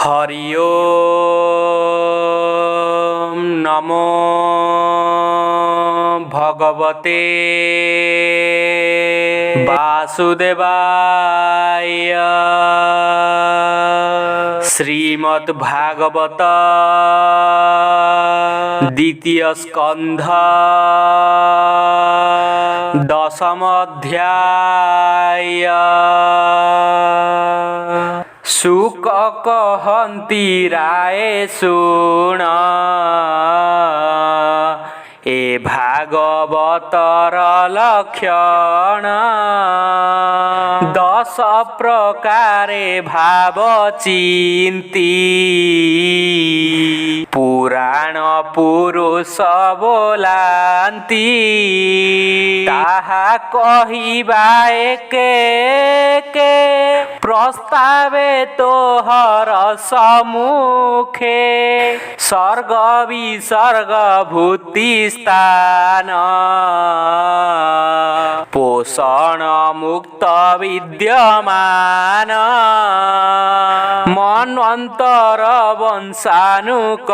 हरि ओम नमो भगवते वासुदेवाय। श्रीमद्भागवत द्वितीय स्कंध दशम अध्याय। शुक कहन्ति राय शुण ए भागवतर लक्षण। दश प्रकारे भाव चिंती पुराण पुरुष बोलांती। ताहा कहिबा एके प्रस्तावे तोहर सम्मुखे। सर्ग विसर्ग भूति स्थान पोषण मुक्त विद्यमान। मन्वन्तर वंशानुकथा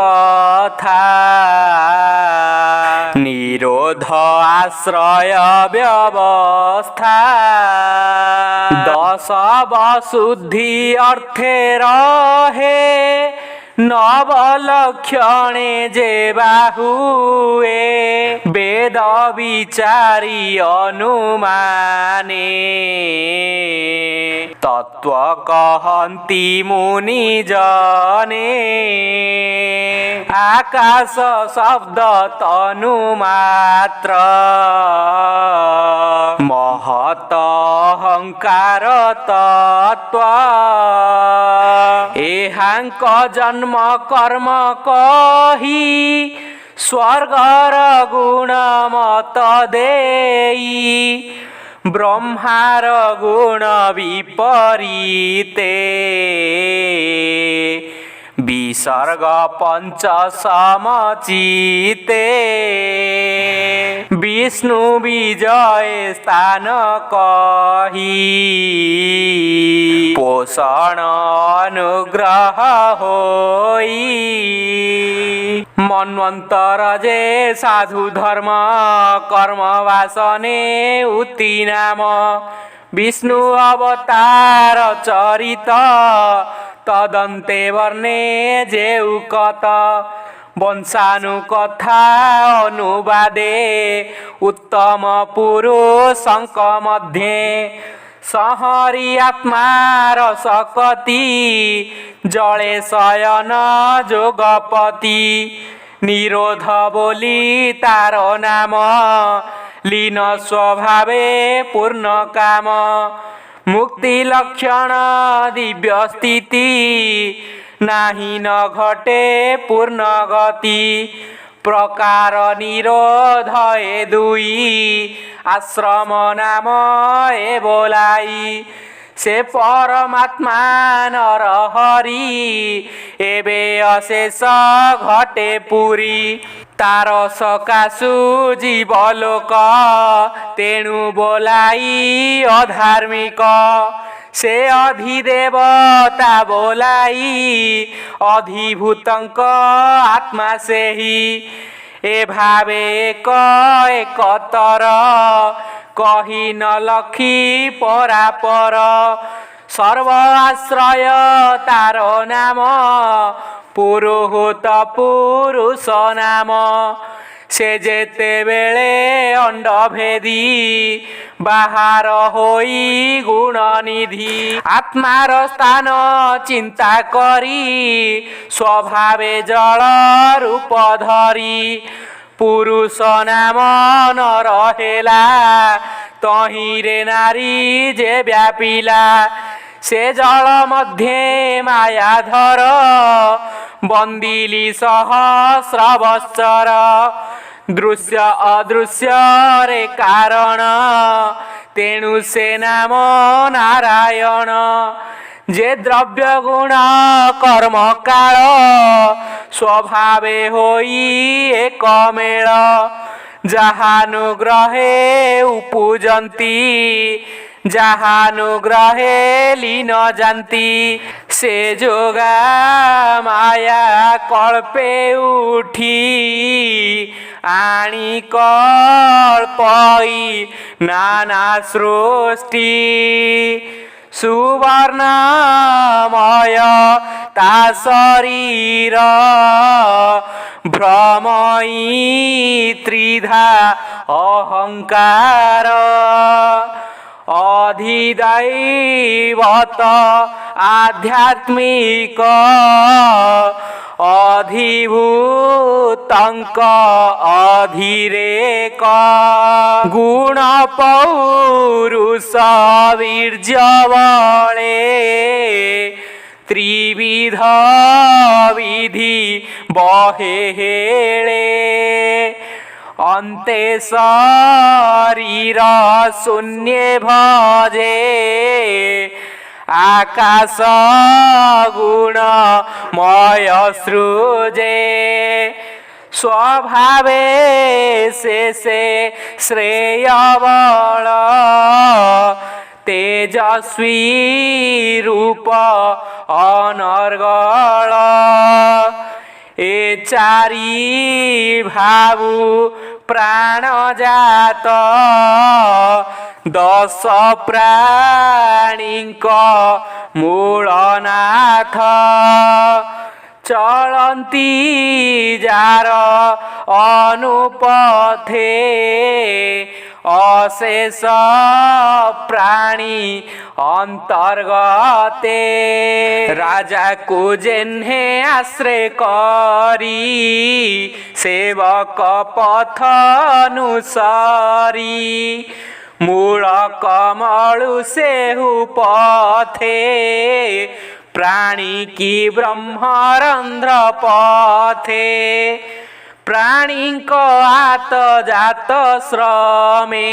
निरोध आश्रय व्यवस्था। दश वसुद्धि अर्थे रहे नवलक्षणे जे बाहुए। वेद विचारी अनुमाने तत्व कहन्ति मुनि जने। आकाश शब्द तनु मात्र महत अहंकार तत्व। एहांक जन्म कर्म कही स्वर्गर गुण मत देई। ब्रह्मार गुण विपरीते विसर्ग पंच समचिते। विष्णु विजय स्थान कही पोषण अनुग्रह होई। मन्वन्तर जे साधु धर्म कर्म वासने उति नाम। विष्णु अवतार चरित तदन्ते वर्णे जेउकत। वंशानुकथा अनुवादे उत्तम पुरुषंक मध्ये। सहरी आत्मार सकति जले शयन जोगपति। निरोध बोली तार नाम लीन स्वभावे पूर्ण काम। मुक्ति लक्षण दिव्य स्थिति नाही न घटे पूर्ण गति। प्रकार निरोध ए दुई आश्रम नाम ए बोलाई। से परमात्मा नर हरि एबे अशेष घटे पुरी। तार सकाशु जीव लोक तेणु बोलाई अधार्मिक। से अधिदेवता बोलाई अधिभूतंक आत्मा से ही। ए भावे एक एकतर कही न लखी परापर। सर्व आश्रय तार नाम पुरोहूत पुरुष नाम। से जेते बेले अंड भेदी बाहर होई गुण निधि। आत्मार स्थान चिंता करी स्वभावे जल रूप धरी। पुरुष नाम न रहेला तहिरे नारी जे व्यापिला। से जल मध्ये मायाधर बंदिली सहस्र बत्सर। दृश्य अदृश्य रे कारण तेणु से नाम नारायण। जे द्रव्य गुण कर्म काल स्वभावे होई एक मेल। जहानुग्रहे उपजंती ଯାହାନୁଗ୍ରହେ লীନ ଯାନ୍ତି ସେ ଯୋଗା ମାୟା କଳ୍ପେ ଉଠି ଆଣି କଳ୍ପଇ ନାନା ସୃଷ୍ଟି ସୁବର୍ଣ୍ଣମୟ ତା ଶରୀର ଭ୍ରମଇ ତ୍ରିଧା ଅହଙ୍କାର ଅଧିଦୈବତ ଆଧ୍ୟାତ୍ମିକ ଅଧିଭୂତଙ୍କ ଅଧିରେକ ଗୁଣ ପୌରୁଷ ବୀର୍ଯ୍ୟ ବଳେ ତ୍ରିବିଧ ବିଧି ବହେ ହେଳେ ଅନ୍ତେ ଶରୀର ଶୂନ୍ୟେ ଭଜେ ଆକାଶ ଗୁଣମୟ ସୃଜେ ସ୍ୱଭାବେ ସେ ଶ୍ରେୟ ବଳ ତେଜସ୍ୱୀ ରୂପ ଅନର୍ଗଳ ଏ ଚାରି ଭାବୁ ପ୍ରାଣ ଜାତ ଦଶ ପ୍ରାଣୀଙ୍କ ମୂଳନାଥ ଚଳନ୍ତି ଯାର ଅନୁପଥେ ଅଶେଷ ପ୍ରାଣୀ ଅନ୍ତର୍ଗତେ ରାଜାକୁ ଯେହ୍ନେ ଆଶ୍ରୟ କରି ସେବକ ପଥ ଅନୁସରି ମୂଳ କମଳୁ ସେହୁ ପଥେ ପ୍ରାଣୀ କି ବ୍ରହ୍ମରନ୍ଧ୍ର ପଥେ ପ୍ରାଣୀଙ୍କ ଆତ ଜାତ ଶ୍ରମେ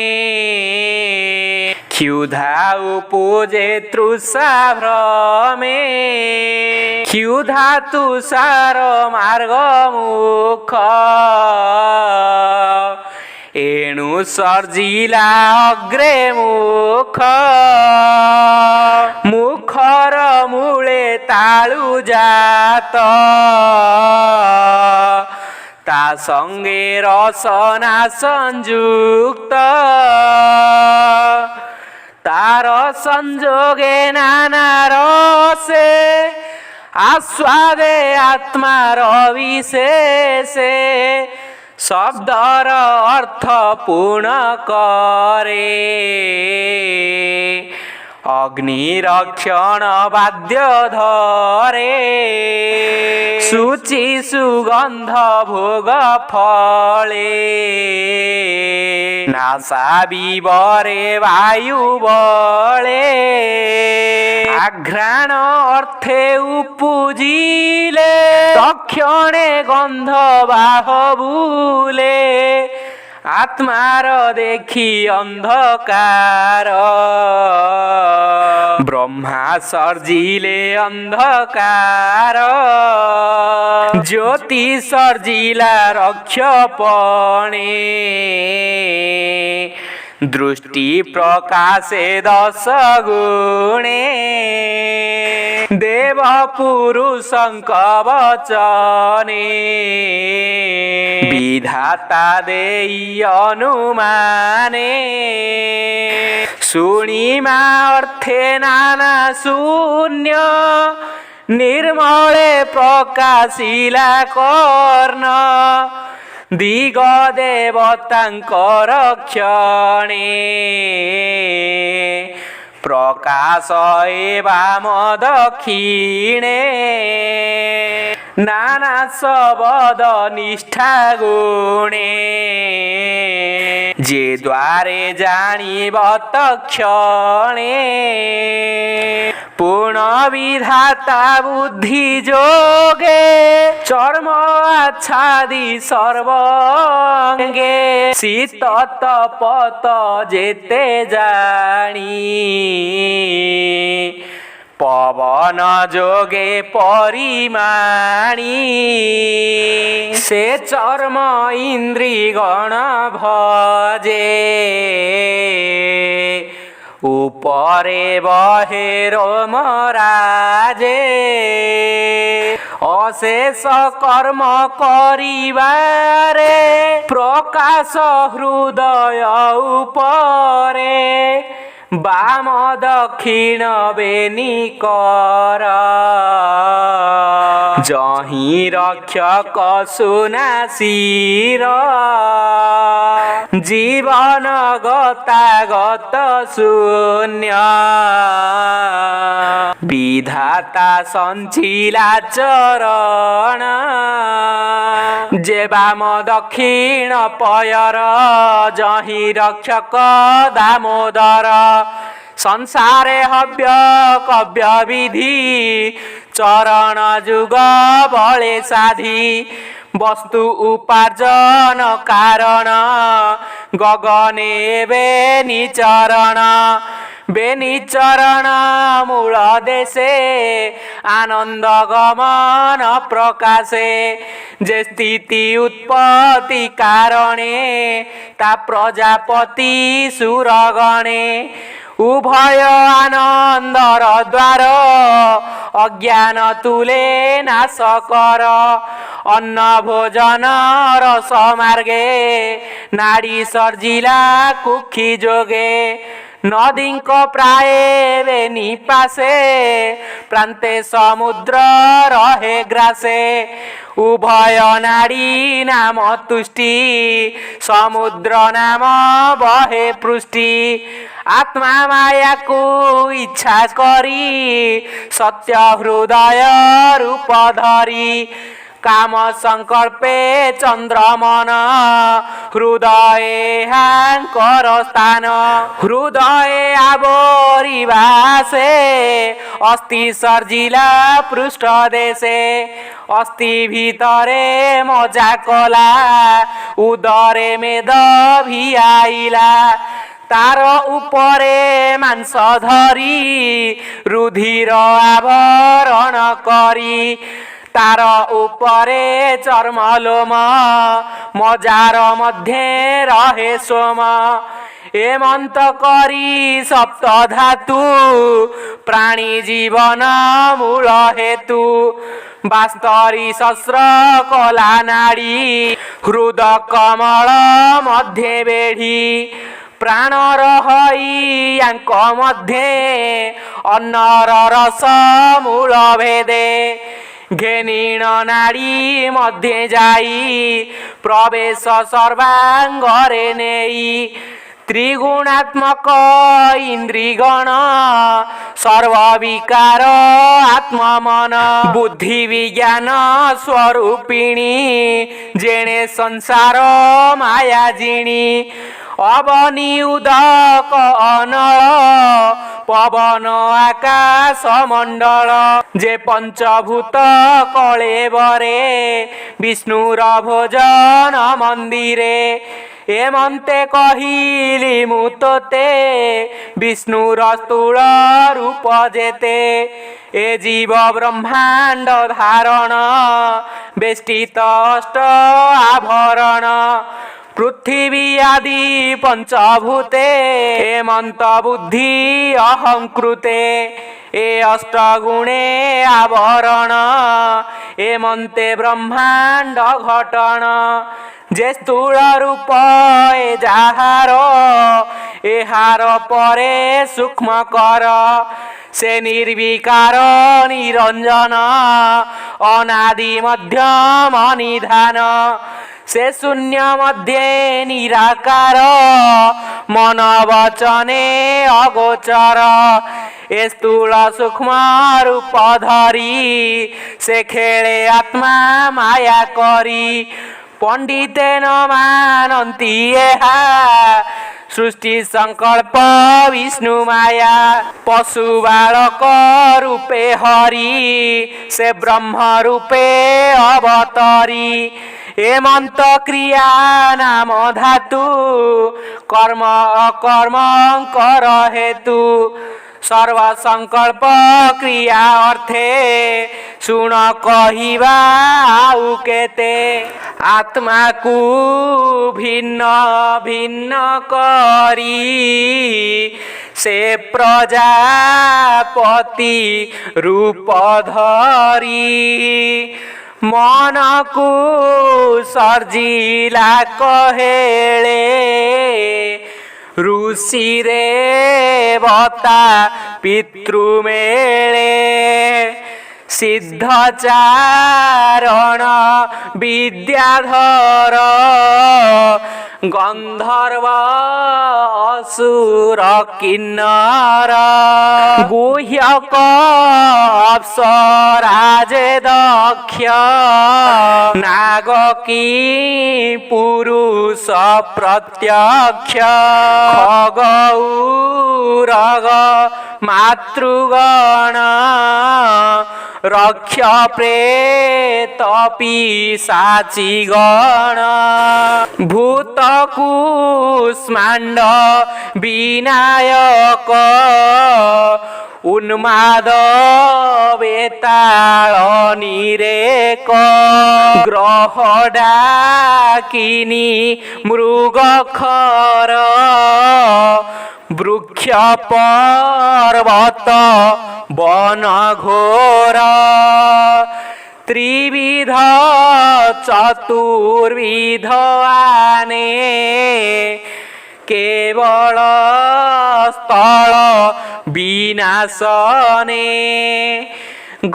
କ୍ଷୁଧା ଉପଜେ ତୃଷା ଭ୍ରମେ କ୍ଷୁଧା ତୁଷାର ମାର୍ଗ ମୁଖ ଏଣୁ ସର୍ଜିଲା ଅଗ୍ରେ ମୁଖ ମୁଖର ମୂଳେ ତାଳୁ ଜାତ ତା ସଙ୍ଗେ ରସନା ସଂଯୁକ୍ତ ତାର ସଂଯୋগে ନାନା ରସେ ଆସ୍ୱାଦେ ଆତ୍ମାର ବିଶେଷେ ଶବ୍ଦର ଅର୍ଥ ପୂର୍ଣ୍ଣ କରେ ଅଗ୍ନି ରକ୍ଷଣ ବାଦ୍ୟ ଧରେ ସୂଚି ସୁଗନ୍ଧ ଭୋଗ ଫଳେ ନାସା ବିବରେ ବାୟୁ ବଳେ ଆଘ୍ରାଣ ଅର୍ଥେ ଉପୁଜିଲେ ତକ୍ଷଣେ ଗନ୍ଧ ବାହବୁଲେ ଆତ୍ମାର ଦେଖି ଅନ୍ଧକାର ବ୍ରହ୍ମା ସର୍ଜିଲେ ଅନ୍ଧକାର ଜ୍ୟୋତି ସର୍ଜିଲା ରକ୍ଷପଣେ ଦୃଷ୍ଟି ପ୍ରକାଶେ ଦଶ ଗୁଣେ ଦେବ ପୁରୁଷଙ୍କ ବଚନେ ବିଧାତା ଦେଇ ଅନୁମାନେ ଶୁଣିମା ଅର୍ଥେ ନାନା ଶୂନ୍ୟ ନିର୍ମଳେ ପ୍ରକାଶିଲା କର୍ଣ୍ଣ ଦିଗ ଦେବତାଙ୍କ ରକ୍ଷଣେ ପ୍ରକାଶ ଏବାମ ଦକ୍ଷିଣେ ନାନା ଶବଦ ନିଷ୍ଠା ଗୁଣେ ଯେ ଦ୍ୱାରେ ଜାଣିବ ତକ୍ଷଣେ ପୂର୍ଣ୍ଣ ବିଧାତା ବୁଦ୍ଧି ଯୋଗେ ଚର୍ମ ଆଚ୍ଛାଦି ସର୍ବଙ୍ଗେ ଶୀତ ତପତ ଯେତେ ଜାଣି ପବନ ଯୋଗେ ପରିମାଣି ସେ ଚର୍ମ ଇନ୍ଦ୍ରୀ ଗଣ ଭଜେ উপরে বহে রোমরাজে অশেষ কর্ম করিবারে প্রকাশ হৃদয় উপরে বাম দক্ষিণ বেনি কর যহি রক্ষক সুনাসির জীবন গতাগত শূন্য বিধাতা সঞ্চিলা চরণ যে বাম দক্ষিণ পয়র যহি রক্ষক দামোদর ସଂସାରେ ହବ୍ୟ କବ୍ୟ ବିଧି ଚରଣ ଯୁଗ ବଳେ ସାଧି ବସ୍ତୁ ଉପାର୍ଜନ କାରଣ ଗଗନେ ବେନିଚରଣ ବେନିଚରଣ ମୂଳ ଦେଶେ ଆନନ୍ଦ ଗମନ ପ୍ରକାଶେ ଯେ ସ୍ଥିତି ଉତ୍ପତ୍ତି କାରଣେ ତା ପ୍ରଜାପତି ସୁରଗଣେ উভয় আনন্দর দ্বার অজ্ঞান তুলে নাশ কর অন্ন ভোজন রস মার্গে নাড়ী সর্জিলা কুক্ষি যোগে নদীঙ্ক প্রায়ে বেনি পাশে প্রান্তে সমুদ্র রহে গ্রাসে উভয় নারী নাম তুষ্টি সমুদ্র নাম বহে পৃষ্টি আত্মা মায়াকু ইচ্ছা করি সত্য হৃদয় রূপ ধরি কাম সংকল্পে চন্দ্রমন হৃদয়ে হাঙ্কর স্থান হৃদয়ে আবরিবাসে অস্থি সর্জিলা পৃষ্ঠ দেশে অস্থি ভিতরে মজা কলা উদরে মেদ ভিয়াইলা তার উপরে মাংস ধরি রুধির আবরণ করি তার উপরে চর্মলোম মজার মধ্যে রহে সোম এমন্ত করি সপ্ত ধাতু প্রাণী জীবন মূল হেতু বাস্তরি শস্ত্র কলা নাড়ী হৃদ কমল মধ্যে বেঢ়ি প্রাণর হই আঙ্ক মধ্যে অন্নর রস মূল ভেদে ঘেনিণ নাড়ী মধ্যে যাই প্রবেশ সর্বাঙ্গরে নেই ত্রিগুণাত্মক ইন্দ্রিগণ সর্ববিকার আত্মমন বুদ্ধি বিজ্ঞান স্বরূপিণী যেণে সংসার মায়া জিণী অবনি উদক অনল পবন আকাশ মণ্ডল যে পঞ্চভূত কলেবরে বিষ্ণুর ভোজন মন্দিরে এমন্তে কহিলি মু তোতে বিষ্ণুর স্থূল রূপ যেতে এ জীব ব্রহ্মাণ্ড ধারণ বেষ্টিত অষ্ট আভরণ পৃথিবী আদি পঞ্চভূতে হেমন্ত বুদ্ধি অহংকৃতে এ অষ্টগুণে আবরণ হেমন্তে ব্রহ্মাণ্ড ঘটন যে স্থূল রূপ এ যাহার এহার পরে সূক্ষ্ম কর সে নির্বিকার নিরঞ্জন অনাদি মধ্যম নিধান সে শূন্য মধ্যে নিরাকার মন বচনে অগোচর এ স্থূল সূক্ষ্ম রূপ ধরি সে খেলে আত্মা মায়া করি পণ্ডিতে ন মানন্তি এহা সৃষ্টি সংকল্প বিষ্ণু মায়া পশু বালক রূপে হরি সে ব্রহ্ম রূপে অবতরি হেমন্ত ক্রিয়া নাম ধাতু কর্ম অকর্ম কর হেতু সর্ব সংকল্প ক্রিয়া অর্থে শুণ কহিবা আউ কেতে आत्मा को भिन्न भिन्न करी से प्रजापति रूप धरी मन को सर्जिला कहेले ऋषि रेवता पितृमेले सिद्धचारण विद्याधर गंधर्व असुर किन्नर गुह्यक अप्सराज दक्ष नागकी पुरुष प्रत्यक्ष खगौरग मातृगण रक्ष प्रेत पिशाचिगण भूत कुष्माण्ड विनायक उन्माद वेताल निरेक ग्रह डाकिनी मृगखर वृक्ष पर्वत वन घोर त्रिविध चतुर्विध आने केवल स्थल विनाशने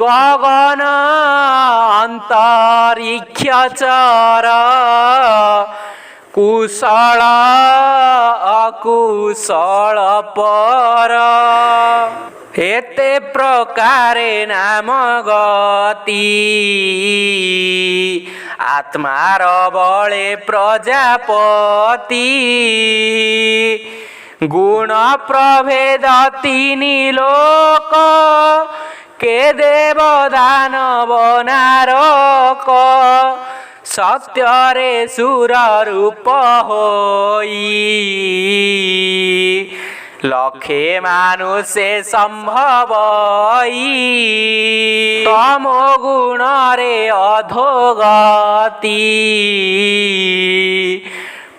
गगन अंतरिक्ष चर कुशल अकुशल पर एते प्रकारे नाम गति आत्मार बळे प्रजापति गुण प्रभेद तीनि लोक के देव दानव नारक सत्यरे सुर रूप होई लक्षे मानुषे संभवई तमो गुण रे अधोगति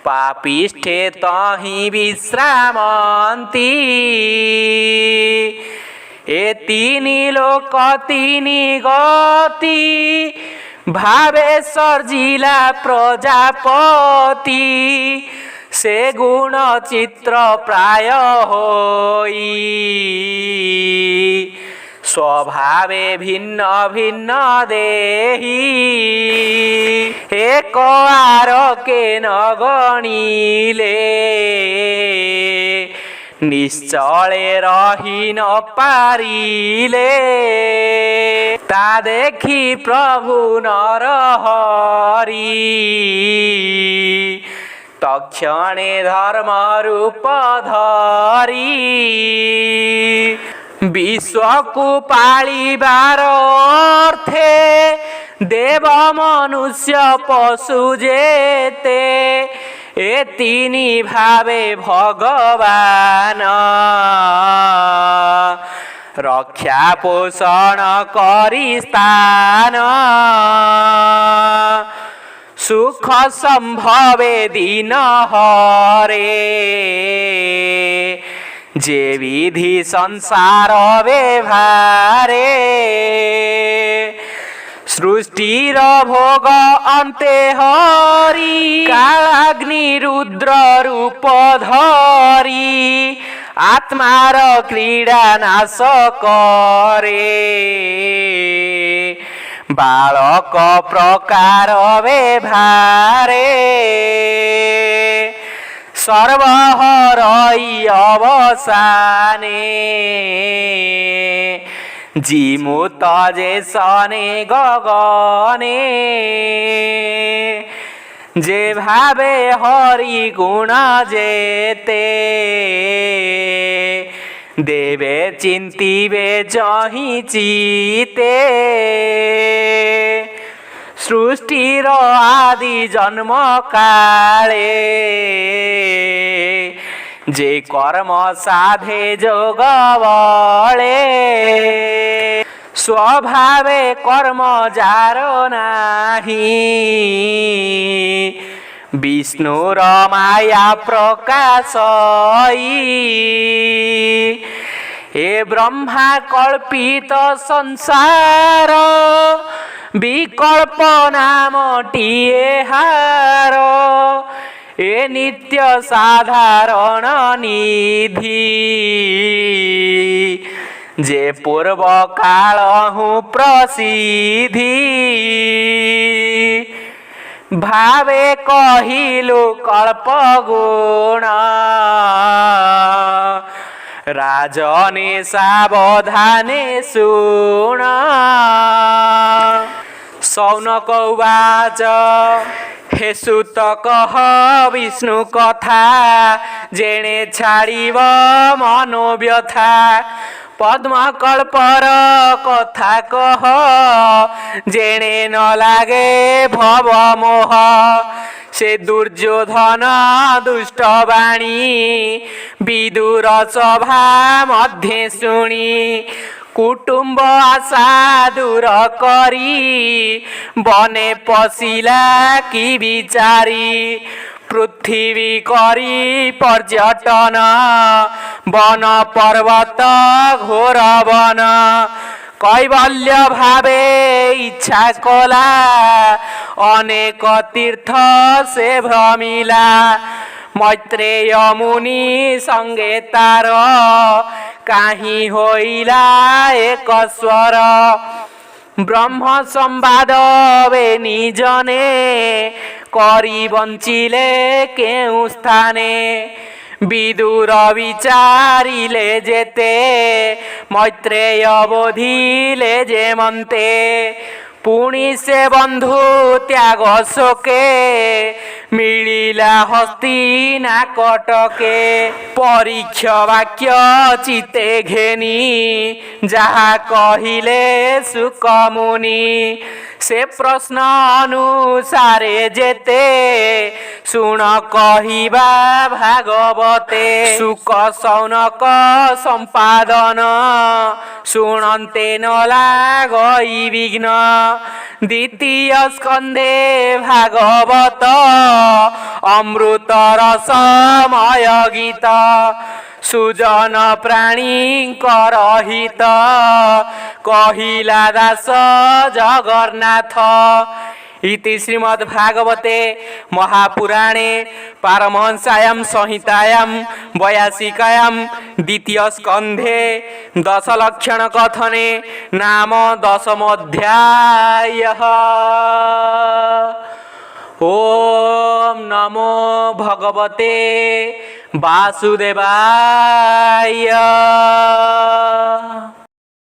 पापिष्ठे तहि विश्रामन्ति ए तीनि लोक तीनि गति भावे सर्जिला प्रजापति से गुण चित्र प्राय होई स्वभावे भिन्न भिन्न देही एक आरके न गणिले निश्चले रही न पारिले ता देखी प्रभु नरहरि तक्षणे धर्म रूप धरी विश्व को पालिबार अर्थे देव मनुष्य पशु जेते ए तीनि भावे भगवान रक्षा पोषण करी स्थान सुख संभवे दिन हरे जे विधि संसार व्यवहारे सृष्टिर भोग अन्ते हरि कालाग्नि रुद्र रूप धरी आत्मार क्रीडा नाश करे बालक प्रकार व्यवहारे सर्वहरै अवसाने जीमुत जेसने गगने जे भावे हरि गुण जेते देवे चिंतिवे जहि चिते सृष्टिर आदि जन्म काले जे कर्म साधे जोग बळे स्वभावे कर्म जार नाही विष्णुर माया प्रकाशई हे ब्रह्मा कल्पित संसार विकल्प नामटिए हार ए नित्य साधारण निधि जे पूर्व काल हूँ प्रसिद्धि भावे कहिलु कल्प गुण राजने सावधाने सुन शौनक उवाच हे सुत कह विष्णु कथा जेणे छाड़िब मनोव्यथा पद्मकल्पर कथा कह जेणे न लागे भव मोह से दुर्योधन दुष्ट बाणी विदुर सभा मध्ये शुणी कुटुंब आशा दूर करी बने पशिला कि विचारी पृथ्वी करी पर्यटन वन पर्वत घोर वन कैवल्य भावे इच्छा कला अनेक तीर्थ से भ्रमिला मैत्रेय मुनि संगे तार काहीं होइला एक स्वर ब्रह्म संवाद वे निजने करी बंचिले केउ स्थाने विदुर विचारिले जेते मैत्रेय बोधिले जे मन्ते पुणी से बंधु त्याग शोके मिलिला हस्तिना कटके परीक्ष वाक्य चिते घेनी जहा कहिले सुक मुनि से प्रश्न अनुसारे जेते सुन कहिबा भागवते सुक शौनक संपादन शुणन्ते न लागई विघ्न द्वितीय स्कंदे भागवत अमृत रसमय गीत सुजन प्राणी करहित कहिला दास जगन्नाथ इति श्रीमद्भागवते महापुराणे पारमहंस्यां संहितायां 82 द्वितीय स्कंधे दशलक्षण कथने नाम 10मोऽध्यायः। ओम नमो भगवते वासुदेवाय।